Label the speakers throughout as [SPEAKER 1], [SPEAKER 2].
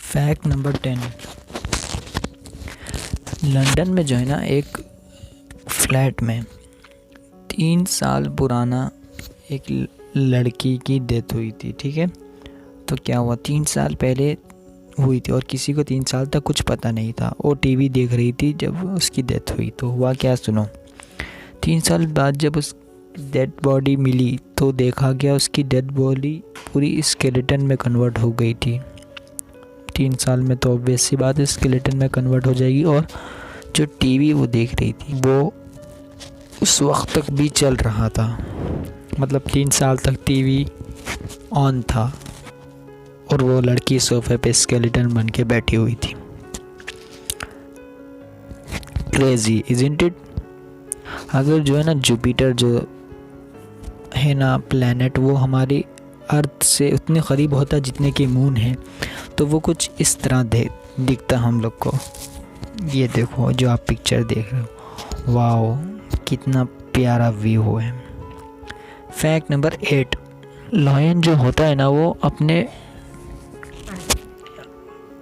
[SPEAKER 1] Fact number 10। London में जो है ना, एक फ्लैट में 3 साल पुराना एक लड़की की डेथ हुई थी। ठीक है, तो क्या हुआ, 3 साल पहले हुई थी और किसी को 3 साल तक कुछ पता नहीं था। वो टीवी देख रही थी जब उसकी डेथ हुई। तो हुआ क्या, सुनो। 3 साल बाद जब उस डेड बॉडी मिली तो देखा गया उसकी डेड बॉडी पूरी स्केलेटन में कन्वर्ट हो गई थी। 3 साल में तो ऑब्वियस सी बात है स्केलेटन में कन्वर्ट हो जाएगी। और जो टीवी वो देख रही थी वो उस वक्त तक भी चल रहा था, मतलब 3 साल तक टीवी ऑन था और वो लड़की सोफे पे स्केलेटन बन के बैठी हुई थी। Crazy isn't it. अगर जो है ना जुपिटर जो है ना प्लैनेट, वो हमारी अर्थ से उतने करीब होता जितने की मून है, तो वो कुछ इस तरह दिखता हम लोग को। ये देखो जो आप पिक्चर देख रहे हो, वाओ कितना प्यारा व्यू है। Fact number 8। लायन जो होता है ना, वो अपने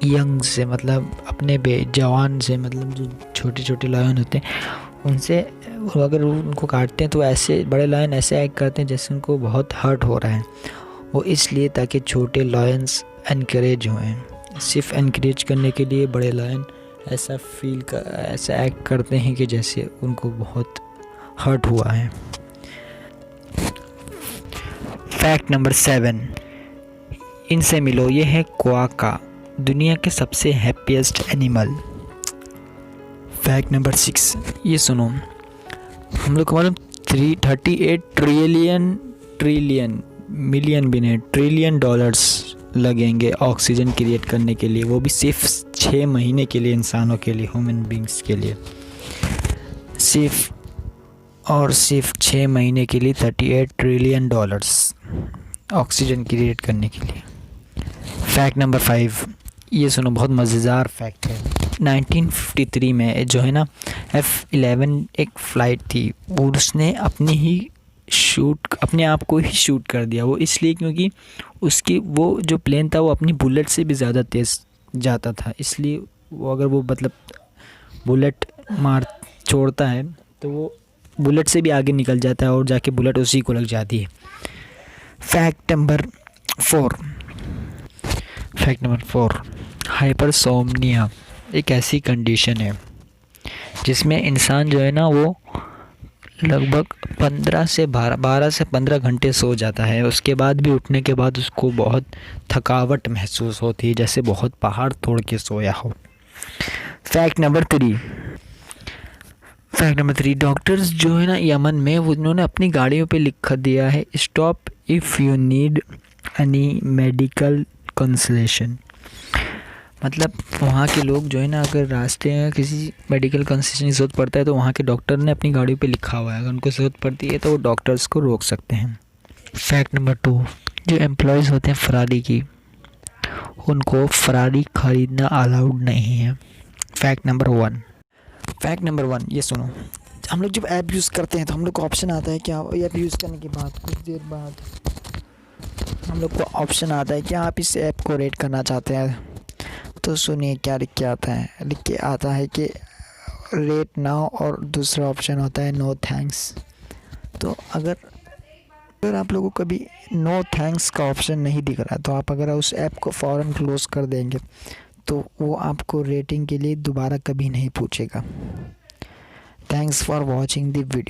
[SPEAKER 1] यंग से, मतलब अपने जवान से, मतलब जो छोटे छोटे लायन होते हैं उनसे अगर उनको काटते हैं तो ऐसे बड़े लायन ऐसे एक्ट करते हैं जैसे उनको बहुत हर्ट हो रहा है। वो इसलिए ताकि छोटे लायंस एनकरेज हों। सिर्फ एनकरेज करने के लिए बड़े लायन ऐसा एक्ट करते हैं कि जैसे उनको बहुत हर्ट हुआ है। Fact number 7। इनसे मिलो, ये है क्वाका, दुनिया के सबसे हैप्पीएस्ट एनिमल। Fact number 6। ये सुनो, हम लोग को मालूम 38 मिलियन भी नहीं, ट्रिलियन डॉलर्स लगेंगे ऑक्सीजन क्रिएट करने के लिए, वो भी सिर्फ 6 महीने के लिए, इंसानों के लिए, ह्यूमन बींग्स के लिए। सिर्फ 6 महीने के लिए 38 ट्रिलियन डॉलर्स ऑक्सीजन क्रिएट करने के लिए। Fact number 5। ये सुनो, बहुत मज़ेदार फैक्ट है। 1953 में जो है ना F-11 एक फ़्लाइट थी, वो उसने अपने आप को ही शूट कर दिया। वो इसलिए क्योंकि उसकी वो जो प्लेन था वो अपनी बुलेट से भी ज़्यादा तेज़ जाता था, इसलिए वो अगर वो मतलब बुलेट मार छोड़ता है तो वो बुलेट से भी आगे निकल जाता है और जाके बुलेट उसी को लग जाती है। Fact number 4। हाइपरसोमनिया एक ऐसी कंडीशन है जिसमें इंसान जो है ना वो लगभग 12 से 15 घंटे सो जाता है। उसके बाद भी उठने के बाद उसको बहुत थकावट महसूस होती है, जैसे बहुत पहाड़ तोड़ के सोया हो। Fact number 3। डॉक्टर्स जो है ना यमन में, उन्होंने अपनी गाड़ियों पे लिख दिया है, stop if you need any medical consolation. मतलब वहाँ के लोग जो है ना, अगर रास्ते में किसी मेडिकल कंसल्टेशन की ज़रूरत पड़ता है तो वहाँ के डॉक्टर ने अपनी गाड़ियों पे लिखा हुआ है, अगर उनको ज़रूरत पड़ती है तो वो डॉक्टर्स को रोक सकते हैं। Fact number 2। जो एम्प्लॉयज़ होते हैं फ़रारी की, उनको फ़रारी ख़रीदना अलाउड नहीं है। Fact number 1। ये सुनो, हम लोग जब ऐप यूज़ करते हैं तो हम लोग को ऑप्शन आता है क्या, ऐप यूज़ करने के बाद कुछ देर बाद हम लोग को ऑप्शन आता है कि आप इस ऐप को रेट करना चाहते हैं। तो सुनिए क्या लिख के आता है कि रेट नाउ, और दूसरा ऑप्शन होता है नो थैंक्स। तो अगर आप लोगों को कभी नो थैंक्स का ऑप्शन नहीं दिख रहा है तो आप अगर उस ऐप को फ़ौरन क्लोज़ कर देंगे तो वो आपको रेटिंग के लिए दोबारा कभी नहीं पूछेगा। Thanks for watching the video.